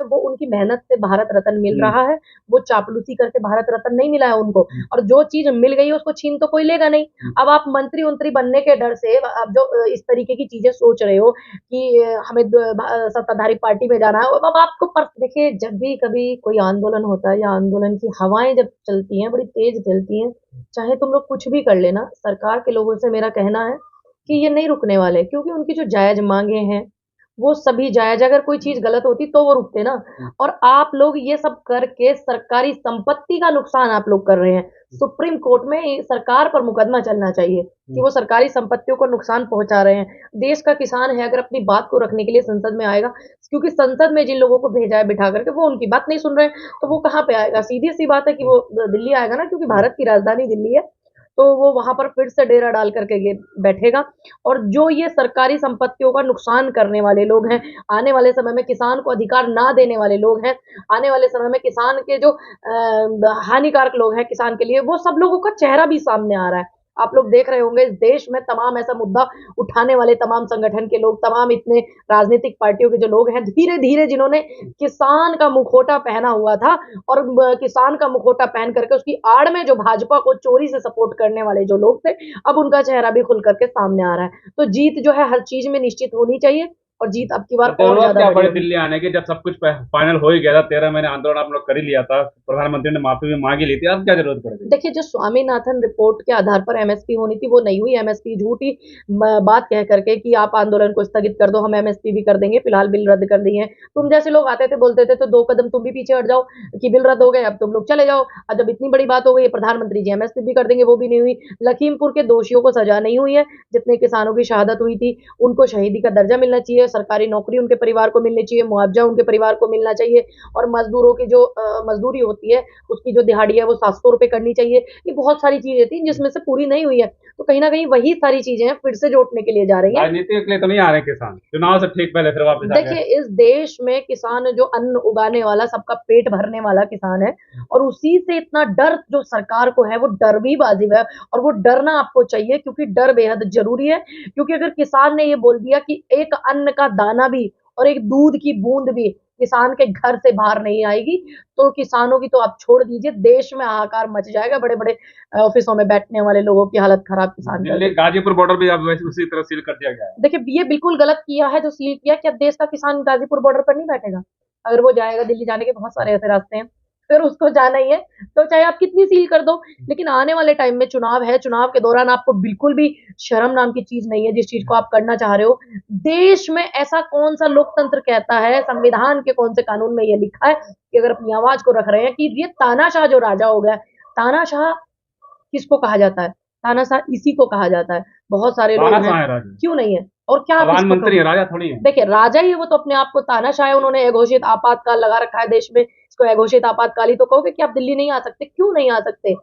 वो उनकी मेहनत से भारत रत्न मिल रहा है, वो चापलूसी करके भारत रत्न नहीं मिला है उनको। और जो चीज मिल गई है उसको छीन तो कोई लेगा नहीं। अब आप मंत्री उंत्री बनने के डर से अब जो इस तरीके की चीजें सोच रहे हो कि हमें सत्ताधारी पार्टी में जाना है, अब आपको देखिए, जब भी कभी कोई आंदोलन होता है या आंदोलन की हवाएं जब चलती हैं, बड़ी तेज चलती हैं, चाहे तुम लोग कुछ भी कर लेना, सरकार के लोगों से मेरा कहना है कि ये नहीं रुकने वाले, क्योंकि उनकी जो जायज मांगे हैं वो सभी जायज। अगर कोई चीज गलत होती तो वो रुकते ना। और आप लोग ये सब करके सरकारी संपत्ति का नुकसान आप लोग कर रहे हैं। सुप्रीम कोर्ट में सरकार पर मुकदमा चलना चाहिए कि वो सरकारी संपत्तियों को नुकसान पहुंचा रहे हैं। देश का किसान है, अगर अपनी बात को रखने के लिए संसद में आएगा, क्योंकि संसद में जिन लोगों को भेजा है बिठा करके वो उनकी बात नहीं सुन रहे हैं, तो वो कहाँ पे आएगा? सीधी सी बात है कि वो दिल्ली आएगा ना, क्योंकि भारत की राजधानी दिल्ली है, तो वो वहां पर फिर से डेरा डाल करके बैठेगा। और जो ये सरकारी संपत्तियों का नुकसान करने वाले लोग हैं, आने वाले समय में किसान को अधिकार ना देने वाले लोग हैं, आने वाले समय में किसान के जो हानिकारक लोग हैं किसान के लिए, वो सब लोगों का चेहरा भी सामने आ रहा है। आप लोग देख रहे होंगे इस देश में तमाम ऐसा मुद्दा उठाने वाले तमाम संगठन के लोग, तमाम इतने राजनीतिक पार्टियों के जो लोग हैं, धीरे धीरे जिन्होंने किसान का मुखौटा पहना हुआ था और किसान का मुखौटा पहन करके उसकी आड़ में जो भाजपा को चोरी से सपोर्ट करने वाले जो लोग थे, अब उनका चेहरा भी खुल करके सामने आ रहा है। तो जीत जो है हर चीज में निश्चित होनी चाहिए, और जीत अब की बार तो और जरूरत ज्यादा क्या बड़ी पड़ी होगी। दिल्ली आने की, जब सब कुछ फाइनल हो ही गया था? 13 महीने आंदोलन आप लोग कर ही लिया था, प्रधानमंत्री ने माफी भी मांग ही ली थी, अब क्या जरूरत पड़ गई? देखिए, जो स्वामीनाथन रिपोर्ट के आधार पर एमएसपी होनी थी वो नहीं हुई। एमएसपी झूठी बात कह करके कि आप आंदोलन को स्थगित कर दो, हम एमएसपी भी कर देंगे, फिलहाल बिल रद्द कर दिए हैं। तुम जैसे लोग आते थे बोलते थे तो 2 कदम तुम भी पीछे हट जाओ कि बिल रद्द हो गए, अब तुम लोग चले जाओ। और जब इतनी बड़ी बात हो गई, प्रधानमंत्री जी एमएसपी भी कर देंगे, वो भी नहीं हुई। लखीमपुर के दोषियों को सजा नहीं हुई है, जितने किसानों की शहादत हुई थी उनको शहीदी का दर्जा मिलना चाहिए, सरकारी नौकरी उनके परिवार को मिलनी चाहिए, मुआवजा उनके परिवार को मिलना चाहिए, और मजदूरों की जो मजदूरी होती है उसकी जो दिहाड़ी है वो 700 रुपए करनी चाहिए। ये बहुत सारी चीजें थी जिसमें से पूरी नहीं हुई है, तो कहीं ना कहीं वही सारी चीजें फिर से जोड़ने के लिए जा रही है। राजनीति के लिए तो नहीं आ रहे किसान, चुनाव से ठीक पहले फिर वापस आ देखिए, गए। इस देश में किसान जो अन्न उगाने वाला, सबका पेट भरने वाला किसान है, और उसी से इतना डर जो सरकार को है वो डर भी वाजिब है, और वो डरना आपको चाहिए, क्योंकि डर बेहद जरूरी है। क्योंकि अगर किसान ने ये बोल दिया कि एक अन्न का दाना भी और एक दूध की बूंद भी किसान के घर से बाहर नहीं आएगी, तो किसानों की तो आप छोड़ दीजिए, देश में हाहाकार मच जाएगा। बड़े बड़े ऑफिसों में बैठने वाले लोगों की हालत खराब किसान दिल्ली कर। गाजीपुर बॉर्डर भी अब वैसे उसी तरह सील कर दिया गया है। देखिए, ये बिल्कुल गलत किया है जो सील किया। क्या देश का किसान गाजीपुर बॉर्डर पर नहीं बैठेगा? अगर वो जाएगा, दिल्ली जाने के बहुत सारे ऐसे रास्ते हैं, फिर उसको जाना ही है, तो चाहे आप कितनी सील कर दो। लेकिन आने वाले टाइम में चुनाव है, चुनाव के दौरान आपको बिल्कुल भी शर्म नाम की चीज नहीं है जिस चीज को आप करना चाह रहे हो। देश में ऐसा कौन सा लोकतंत्र कहता है, संविधान के कौन से कानून में ये लिखा है कि अगर अपनी आवाज को रख रहे हैं कि ये तानाशाह जो राजा हो गया, तानाशाह किसको कहा जाता है? तानाशाह इसी को कहा जाता है। बहुत सारे लोग हैं, तानाशाह है राजा, क्यों नहीं है? और क्या आप इसको प्रधानमंत्री है, कहोगे? राजा थोड़ी है। देखिए, राजा ही है वो, तो अपने आप को तानाशाह है। उन्होंने अघोषित आपातकाल लगा रखा है देश में, इसको अघोषित आपातकाल ही तो कहोगे कि आप दिल्ली नहीं आ सकते? क्यों नहीं आ सकते?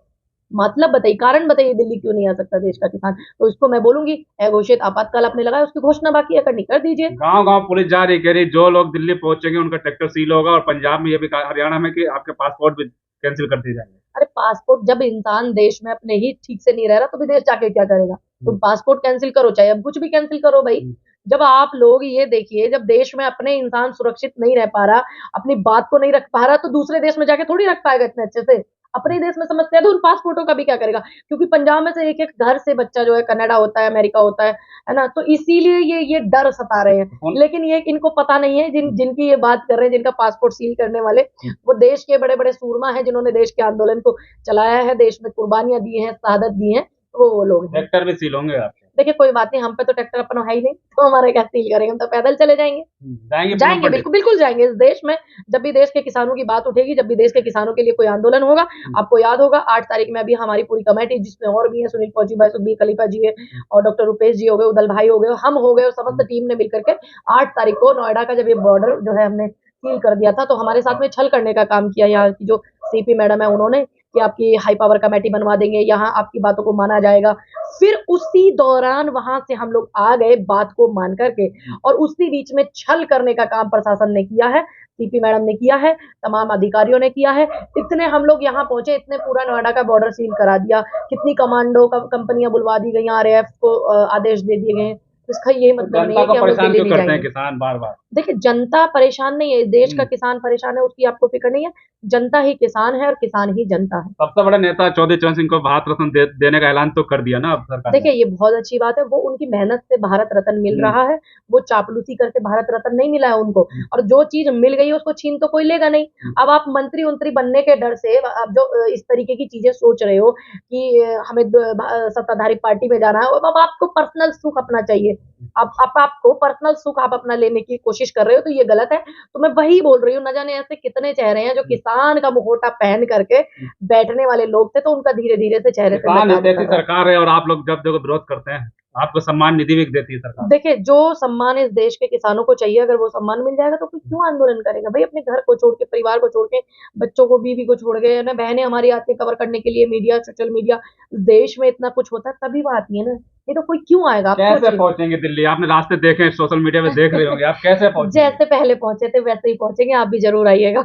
मतलब बताइए, कारण बताइए, दिल्ली क्यों नहीं आ सकता देश का किसान? तो इसको मैं बोलूंगी, अघोषित आपातकाल आपने लगाया, उसकी घोषणा बाकी है, करनी कर दीजिए। गांव गांव पुलिस जा रही, कह रही जो लोग दिल्ली पहुंचेंगे उनका ट्रैक्टर सील होगा, और पंजाब में ये भी हरियाणा में कि आपके पासपोर्ट भी कैंसिल कर दिए जाएंगे। अरे पासपोर्ट, जब इंसान देश में अपने ही ठीक से नहीं रह रहा तो विदेश जाके क्या करेगा? तुम पासपोर्ट कैंसिल करो, चाहे अब कुछ भी कैंसिल करो भाई। जब आप लोग ये देखिए, जब देश में अपने इंसान सुरक्षित नहीं रह पा रहा, अपनी बात को नहीं रख पा रहा, तो दूसरे देश में जाके थोड़ी रख पाएगा इतने अच्छे से। अपने ही देश में समस्या है तो उन पासपोर्टों का भी क्या करेगा? क्योंकि पंजाब में से एक एक घर से बच्चा जो है कनाडा होता है, अमेरिका होता है ना, तो इसीलिए ये डर सता रहे हैं। लेकिन ये इनको पता नहीं है, जिनकी ये बात कर रहे हैं, जिनका पासपोर्ट सील करने वाले, वो देश के बड़े बड़े सूरमा हैं, जिन्होंने देश के आंदोलन को चलाया है, देश में कुर्बानियां दी हैं, शहादत दी हैं, वो लोग हैं। ट्रैक्टर भी सील होंगे आपके? देखिए, कोई बात नहीं, हम पे तो ट्रैक्टर अपना है ही नहीं, तो हमारे क्या सील करेंगे? हम तो पैदल चले जाएंगे। जाएंगे पूनम जाएंगे, पंडित? बिल्कुल बिल्कुल जाएंगे। इस देश में जब भी देश के किसानों की बात उठेगी, जब भी देश के किसानों के लिए कोई आंदोलन होगा, आपको याद होगा 8 तारीख में अभी हमारी पूरी कमेटी, जिसमें और भी है, सुनील फौजी भाई, सुखबीर खलीफा जी है, और डॉक्टर रुपेश जी हो गए, उदल भाई हो गए, हम हो गए, और समस्त टीम ने मिलकर के 8 तारीख को नोएडा का जब ये बॉर्डर जो है हमने सील कर दिया था, तो हमारे साथ में छल करने का काम किया यहाँ की जो सीपी मैडम है उन्होंने, कि आपकी हाई पावर कमेटी बनवा देंगे, यहाँ आपकी बातों को माना जाएगा। फिर उसी दौरान वहां से हम लोग आ गए बात को मान करके, और उसी बीच में छल करने का काम प्रशासन ने किया है, सीपी मैडम ने किया है, तमाम अधिकारियों ने किया है। इतने हम लोग यहाँ पहुंचे, इतने पूरा नोएडा का बॉर्डर सील करा दिया, कितनी कमांडो कंपनियां बुलवा दी गई, आरएएफ को आदेश दे दिए गए। इसका ये मतलब नहीं जनता है को कि हम लोग परेशान दिल्ली क्यों नहीं करते हैं जाएंगे। किसान बार बार? देखिए जनता परेशान नहीं है, देश का हम्म। किसान परेशान है, उसकी आपको फिक्र नहीं है। जनता ही किसान है और किसान ही जनता है। सबसे बड़ा नेता चौधरी चरण सिंह को भारत रत्न देने का ऐलान तो कर दिया ना अब सरकार ने। देखिए ये बहुत अच्छी बात है, वो उनकी मेहनत से भारत रत्न मिल हम्म। रहा है। वो चापलूसी करके भारत रत्न नहीं मिला है उनको। और जो चीज मिल गई है उसको छीन तो कोई लेगा नहीं। अब आप मंत्री उंत्री बनने के डर से अब जो इस तरीके की चीजें सोच रहे हो कि हमें सत्ताधारी पार्टी में जाना है, अब आपको पर्सनल सुख अपना चाहिए। अब आपको पर्सनल सुख आप अपना लेने की कोशिश कर रहे हो, तो ये गलत है। तो मैं वही बोल रही हूँ, न जाने ऐसे कितने चेहरे हैं जो किसान का मुखौटा पहन करके बैठने वाले लोग थे, तो उनका धीरे धीरे से चेहरे से किसान मिटान हितैषी उतर रहा है। सरकार है और आप लोग जब देखो विरोध करते हैं, आपको सम्मान निधि भी देती है सरकार। देखिए जो सम्मान इस देश के किसानों को चाहिए, अगर वो सम्मान मिल जाएगा तो कोई क्यों आंदोलन करेगा भाई। अपने घर को छोड़ के, परिवार को छोड़ के, बच्चों को, बीवी को छोड़ के, ना बहनें हमारी आती है कवर करने के लिए, मीडिया, सोशल मीडिया, देश में इतना कुछ होता है तभी वो आती है ना, नहीं तो कोई क्यों आएगा, आप कैसे सोचिए। पहुंचेंगे दिल्ली? आपने रास्ते देखे हैं, सोशल मीडिया पे देख रहे होंगे, आप कैसे पहुंचेंगे? जैसे पहले पहुंचे थे वैसे ही पहुंचेंगे, आप भी जरूर आइएगा।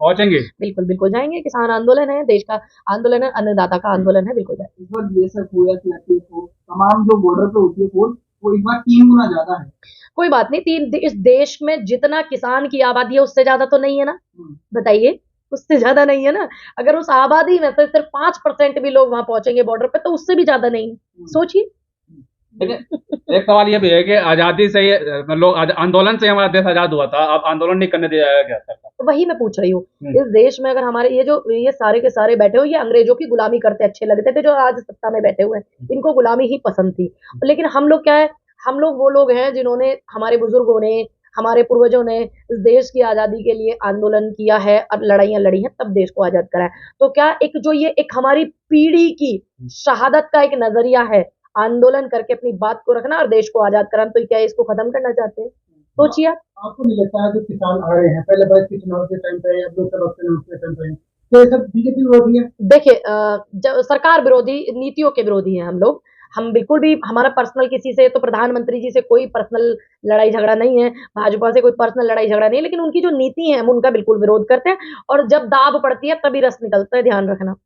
पहुंचेंगे। बिल्कुल बिल्कुल जाएंगे, किसान आंदोलन है, देश का आंदोलन है, अन्नदाता का आंदोलन है, बिल्कुल जाएंगे। इस बार बीएसएफ हो या सीआरपीएफ हो, तमाम जो बॉर्डर पे होती है फोर्स, वो इस बार 3 गुना ज्यादा है। कोई बात नहीं, इस देश में जितना किसान की आबादी है उससे ज्यादा तो नहीं है ना, बताइए। उससे ज्यादा नहीं है ना। अगर उस आबादी में से सिर्फ 5% भी लोग वहां पहुंचेंगे बॉर्डर पे, तो उससे भी ज्यादा नहीं है, सोचिए। लेकिन एक सवाल ये भी है कि आजादी से लोग आंदोलन से हमारा देश आजाद हुआ था, अब आंदोलन नहीं करने दिया जाएगा क्या सरकार? तो वही मैं पूछ रही हूँ, इस देश में अगर हमारे ये सारे के सारे बैठे हो, ये अंग्रेजों की गुलामी करते अच्छे लगते थे, जो आज सत्ता में बैठे हुए हैं, इनको गुलामी ही पसंद थी। लेकिन हम लोग क्या है, हम लोग वो लोग हैं जिन्होंने, हमारे बुजुर्गों ने, हमारे पूर्वजों ने इस देश की आजादी के लिए आंदोलन किया है और लड़ाइयां लड़ी हैं, तब देश को आजाद करा है। तो क्या एक जो ये एक हमारी पीढ़ी की शहादत का एक नजरिया है, आंदोलन करके अपनी बात को रखना और देश को आजाद कराना, तो क्या इसको खत्म करना चाहते हैं? सोचिए आप। आपको नहीं लगता है जो किसान आ रहे हैं पहले बार के चुनाव के टाइम पे या लोकसभा चुनाव के टाइम पे, तो ये सब बीजेपी विरोधी है? देखिए सरकार विरोधी, नीतियों के विरोधी हैं हम लोग। हम बिल्कुल भी, हमारा पर्सनल किसी से, तो प्रधानमंत्री जी से कोई पर्सनल लड़ाई झगड़ा नहीं है, भाजपा से कोई पर्सनल लड़ाई झगड़ा नहीं है, लेकिन उनकी जो नीति है हम उनका बिल्कुल विरोध करते हैं। और जब दाब पड़ती है तभी रस निकलता है, ध्यान रखना।